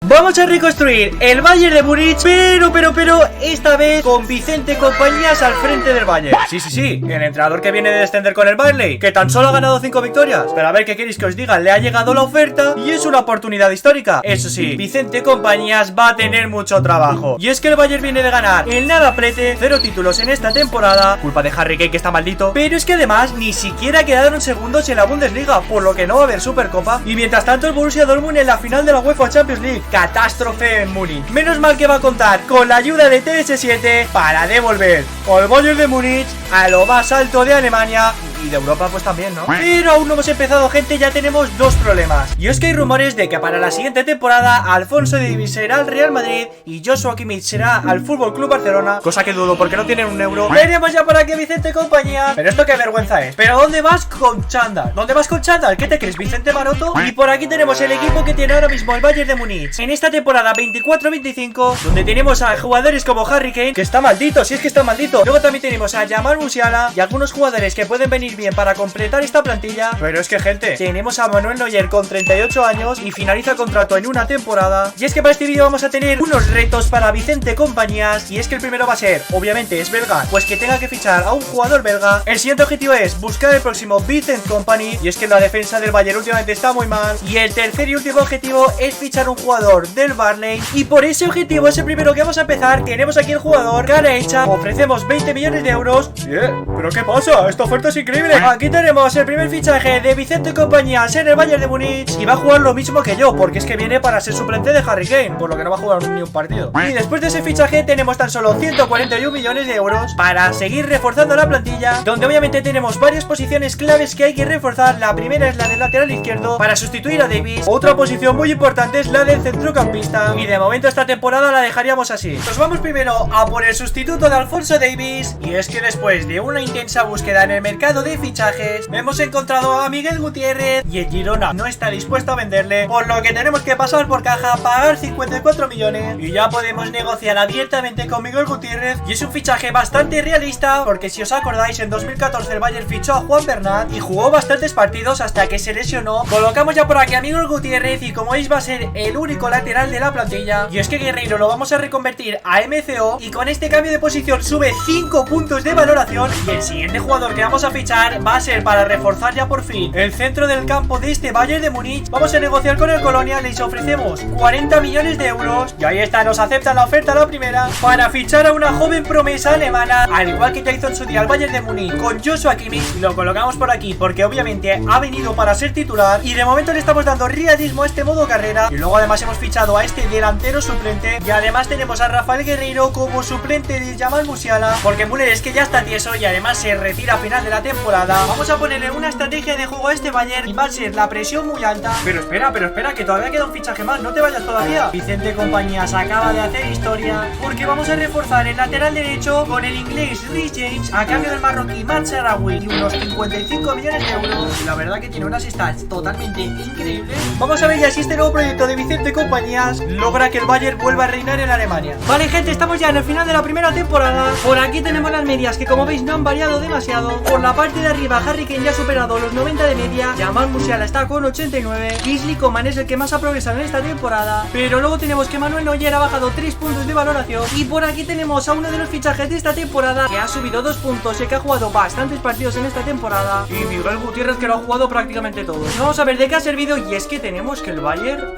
Vamos a reconstruir el Bayern de Múnich, pero esta vez con Vicente Compañías al frente del Bayern. Sí, el entrenador que viene de descender con el Barley, que tan solo ha ganado 5 victorias. Pero a ver, ¿qué queréis que os diga? Le ha llegado la oferta y es una oportunidad histórica. Eso sí, Vicente Compañías va a tener mucho trabajo. Y es que el Bayern viene de ganar el nada plete, 0 títulos en esta temporada, culpa de Harry Kane, que está maldito. Pero es que además ni siquiera quedaron segundos en la Bundesliga, por lo que no va a haber Supercopa. Y mientras tanto el Borussia Dortmund en la final de la UEFA Champions League. Catástrofe en Múnich. Menos mal que va a contar con la ayuda de TS7 para devolver al Bayern de Múnich a lo más alto de Alemania y de Europa pues también, ¿no? Pero aún no hemos empezado, gente, ya tenemos dos problemas. Y es que hay rumores de que para la siguiente temporada Alphonso Davies será al Real Madrid y Joshua Kimmich será al Fútbol Club Barcelona, cosa que dudo porque no tienen un euro. Veremos ya por aquí Vicente Compañía. Pero esto qué vergüenza es. ¿Pero dónde vas con chándal? ¿Dónde vas con chándal? ¿Qué te crees, Vicente Maroto? Y por aquí tenemos el equipo que tiene ahora mismo el Bayern de Múnich en esta temporada 24-25, donde tenemos a jugadores como Harry Kane, que está maldito, si es que está maldito. Luego también tenemos a Jamal Musiala y algunos jugadores que pueden venir bien para completar esta plantilla. Pero es que, gente, tenemos a Manuel Neuer con 38 años y finaliza contrato en una temporada. Y es que para este vídeo vamos a tener unos retos para Vicente Compañías. Y es que el primero va a ser, obviamente es belga, pues que tenga que fichar a un jugador belga. El siguiente objetivo es buscar el próximo Vicent Company, y es que la defensa del Bayern últimamente está muy mal. Y el tercer y último objetivo es fichar un jugador del Barley. Y por ese objetivo es el primero que vamos a empezar. Tenemos aquí el jugador, cara hecha, ofrecemos 20 millones de euros. ¿Pero qué pasa? Esta oferta es increíble. Aquí tenemos el primer fichaje de Vicente Compañías en el Bayern de Múnich. Y va a jugar lo mismo que yo, porque es que viene para ser suplente de Harry Kane, por lo que no va a jugar ni un partido. Y después de ese fichaje tenemos tan solo 141 millones de euros para seguir reforzando la plantilla, donde obviamente tenemos varias posiciones claves que hay que reforzar. La primera es la del lateral izquierdo, para sustituir a Davies. Otra posición muy importante es la del centrocampista, y de momento esta temporada la dejaríamos así. Nos vamos primero a por el sustituto de Alphonso Davies. Y es que después de una intensa búsqueda en el mercado de fichajes, hemos encontrado a Miguel Gutiérrez y el Girona no está dispuesto a venderle, por lo que tenemos que pasar por caja, pagar 54 millones y ya podemos negociar abiertamente con Miguel Gutiérrez. Y es un fichaje bastante realista, porque si os acordáis, en 2014 el Bayern fichó a Juan Bernat y jugó bastantes partidos hasta que se lesionó. Colocamos ya por aquí a Miguel Gutiérrez y como veis va a ser el único lateral de la plantilla. Y es que Guerreiro lo vamos a reconvertir a MCO, y con este cambio de posición sube 5 puntos de valoración. Y el siguiente jugador que vamos a fichar va a ser para reforzar ya por fin el centro del campo de este Bayern de Múnich. Vamos a negociar con el Colonia, les ofrecemos 40 millones de euros. Y ahí está, nos aceptan la oferta la primera, para fichar a una joven promesa alemana, al igual que ya hizo en su día el Bayern de Múnich con Joshua Kimmich. Lo colocamos por aquí porque obviamente ha venido para ser titular, y de momento le estamos dando realismo a este modo carrera. Y luego además hemos fichado a este delantero suplente, y además tenemos a Rafael Guerreiro como suplente de Jamal Musiala, porque Müller es que ya está tieso y además se retira a final de la temporada. Vamos a ponerle una estrategia de juego a este Bayern y va a ser la presión muy alta. Pero espera, que todavía queda un fichaje más, no te vayas todavía. Vicente Compañías acaba de hacer historia, porque vamos a reforzar el lateral derecho con el inglés Reece James a cambio del marroquí Matt Sarawi y unos 55 millones de euros. Y la verdad que tiene unas stats totalmente increíbles. Vamos a ver ya si este nuevo proyecto de Vicente Compañías logra que el Bayern vuelva a reinar en Alemania. Vale, gente, estamos ya en el final de la primera temporada. Por aquí tenemos las medias, que como veis no han variado demasiado. Por la parte de arriba Harry Kane ya ha superado los 90 de media, Jamal Musiala está con 89, Kingsley Coman es el que más ha progresado en esta temporada. Pero luego tenemos que Manuel Neuer ha bajado 3 puntos de valoración. Y por aquí tenemos a uno de los fichajes de esta temporada, que ha subido 2 puntos, que ha jugado bastantes partidos en esta temporada, y Miguel Gutiérrez, que lo ha jugado prácticamente todo. Vamos a ver de qué ha servido, y es que tenemos que el Bayern...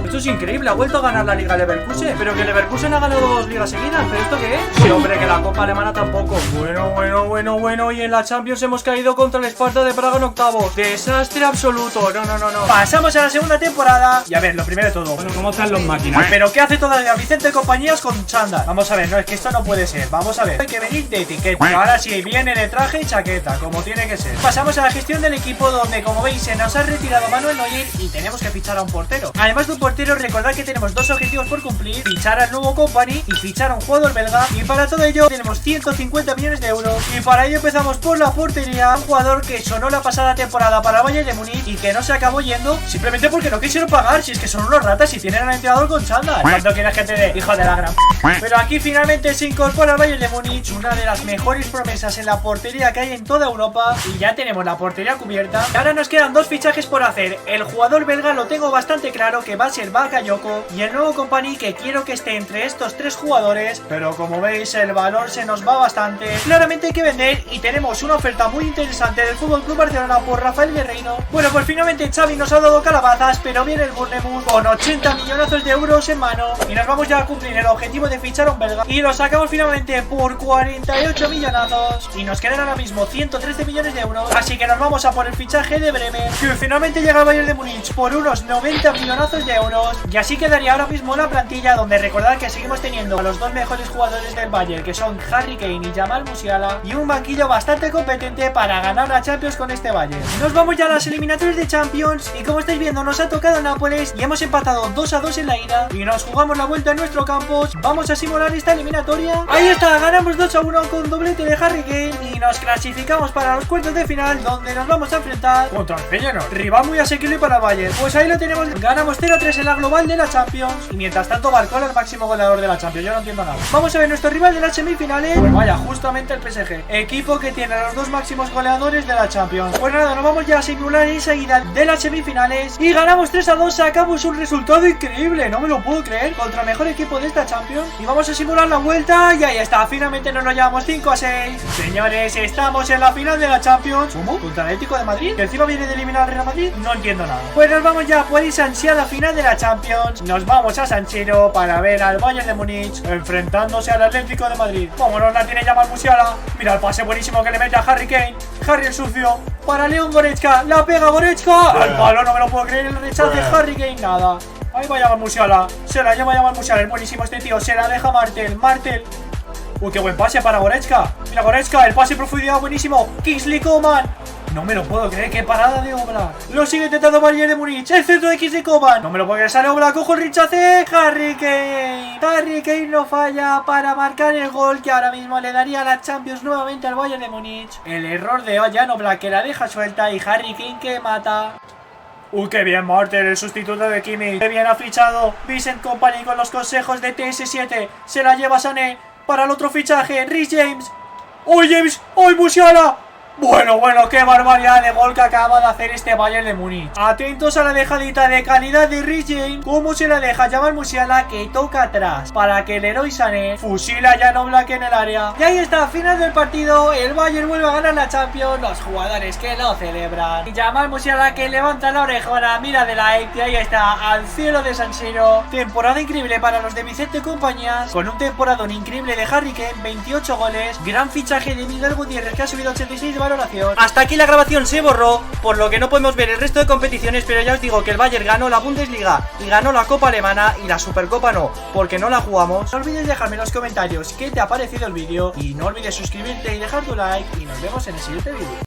Esto es increíble, ha vuelto a ganar la Liga Leverkusen. Pero que Leverkusen ha ganado 2 ligas seguidas. ¿Pero esto qué es? Sí, hombre, que la Copa Alemana tampoco. Bueno. Y en la Champions hemos caído contra el Sparta de Praga en octavos. Desastre absoluto. No. Pasamos a la segunda temporada. Y a ver, lo primero de todo, Bueno, ¿cómo están los máquinas? ¿pero qué hace todavía Vicente Compañías con chándal? Vamos a ver, no, es que esto no puede ser. Vamos a ver, hay que venir de etiqueta. Ahora sí, viene de traje y chaqueta, como tiene que ser. Pasamos a la gestión del equipo, donde como veis se nos ha retirado Manuel Neuer y tenemos que fichar a un portero. Además de un portero pero recordad que tenemos dos objetivos por cumplir: fichar al nuevo company y fichar a un jugador belga. Y para todo ello tenemos 150 millones de euros. Y para ello empezamos por la portería, un jugador que sonó la pasada temporada para el Bayern de Múnich y que no se acabó yendo simplemente porque no quisieron pagar. Si es que son unos ratas y tienen al entrenador con chándal. ¿Cuánto quieres que te dé, hijo de la gran? Pero aquí finalmente se incorpora al Bayern de Múnich, una de las mejores promesas en la portería que hay en toda Europa. Y ya tenemos la portería cubierta. Y ahora nos quedan dos fichajes por hacer. El jugador belga lo tengo bastante claro, que va a ser Bakayoko, y el nuevo company, que quiero que esté entre estos tres jugadores. Pero como veis, el valor se nos va bastante. Claramente hay que vender y tenemos una oferta muy interesante del FC Barcelona por Rafael Guerreiro. Bueno, pues finalmente Xavi nos ha dado calabazas, pero viene el Bournemouth con 80 millonazos de euros en mano y nos vamos ya a cumplir el objetivo de fichar a un belga y lo sacamos finalmente por 48 millonazos y nos quedan ahora mismo 113 millones de euros. Así que nos vamos a por el fichaje de Bremer, que finalmente llega al Bayern de Múnich por unos 90 millonazos de euros. Y así quedaría ahora mismo la plantilla, donde recordad que seguimos teniendo a los dos mejores jugadores del Bayern, que son Harry Kane y Jamal Musiala, y un banquillo bastante competente para ganar la Champions con este Bayern. Nos vamos ya a las eliminatorias de Champions y como estáis viendo nos ha tocado Nápoles y hemos empatado 2-2 en la ida y nos jugamos la vuelta en nuestro campo. Vamos a simular esta eliminatoria. Ahí está, ganamos 2-1 con doblete de Harry Kane y nos clasificamos para los cuartos de final, donde nos vamos a enfrentar contra el Feyenoord, rival muy asequible para el Bayern. Pues ahí lo tenemos, ganamos 0-3 en la global de la Champions y mientras tanto Barcola el máximo goleador de la Champions. Yo no entiendo nada. Vamos a ver nuestro rival de las semifinales. Pues vaya, justamente el PSG, equipo que tiene a los dos máximos goleadores de la Champions. Pues nada, nos vamos ya a simular enseguida de las semifinales y ganamos 3-2, sacamos un resultado increíble, no me lo puedo creer, contra el mejor equipo de esta Champions. Y vamos a simular la vuelta y ahí está, finalmente nos lo llevamos 5-6. Señores, estamos en la final de la Champions. ¿Cómo? ¿Contra el Atlético de Madrid? ¿Que encima viene de eliminar al Real Madrid? No entiendo nada. Pues nos vamos ya por esa ansiada final de la Champions. Nos vamos a San Siro para ver al Bayern de Múnich enfrentándose al Atlético de Madrid. Vámonos, la tiene Jamal Musiala. Mira el pase buenísimo que le mete a Harry Kane. Harry el sucio para Leon Goretzka. La pega Goretzka al palo, no me lo puedo creer. El rechace de Harry Kane, nada. Ahí va Jamal Musiala. Se la lleva Jamal Musiala. Es buenísimo este tío. Se la deja Martel. Uy, qué buen pase para Goretzka. Mira Goretzka, el pase en profundidad buenísimo. Kingsley Coman. No me lo puedo creer, qué parada de Obra. Lo sigue intentando Bayern de Múnich. El centro de Kingsley Coman. No me lo puedo creer, sale Obra, cojo el rechace. Harry Kane. Harry Kane no falla para marcar el gol que ahora mismo le daría la Champions nuevamente al Bayern de Múnich. El error de Jan Oblak, que la deja suelta, y Harry Kane que mata. Uy, qué bien Martel, el sustituto de Kimmich. Qué bien ha fichado Vincent Kompany con los consejos de TS7. Se la lleva Sané para el otro fichaje, Reece James. ¡Uy, James! ¡Uy, Musiala! Bueno, qué barbaridad de gol que acaba de hacer este Bayern de Múnich. Atentos a la dejadita de calidad de Reece James. Cómo se la deja Jamal Musiala, que toca atrás para que el héroe Sané fusila a Jan Oblak en el área. Y ahí está, final del partido. El Bayern vuelve a ganar la Champions. Los jugadores que lo celebran. Y Jamal Musiala que levanta la orejona, mira de like. Y ahí está, al cielo de San Siro. Temporada increíble para los de Vicente Compañías, con un temporadón increíble de Harry Kane, 28 goles. Gran fichaje de Miguel Gutiérrez, que ha subido 86 de valoración. Hasta aquí la grabación se borró, por lo que no podemos ver el resto de competiciones, pero ya os digo que el Bayern ganó la Bundesliga y ganó la Copa Alemana, y la Supercopa no, porque no la jugamos. No olvides dejarme en los comentarios qué te ha parecido el vídeo y no olvides suscribirte y dejar tu like, y nos vemos en el siguiente vídeo.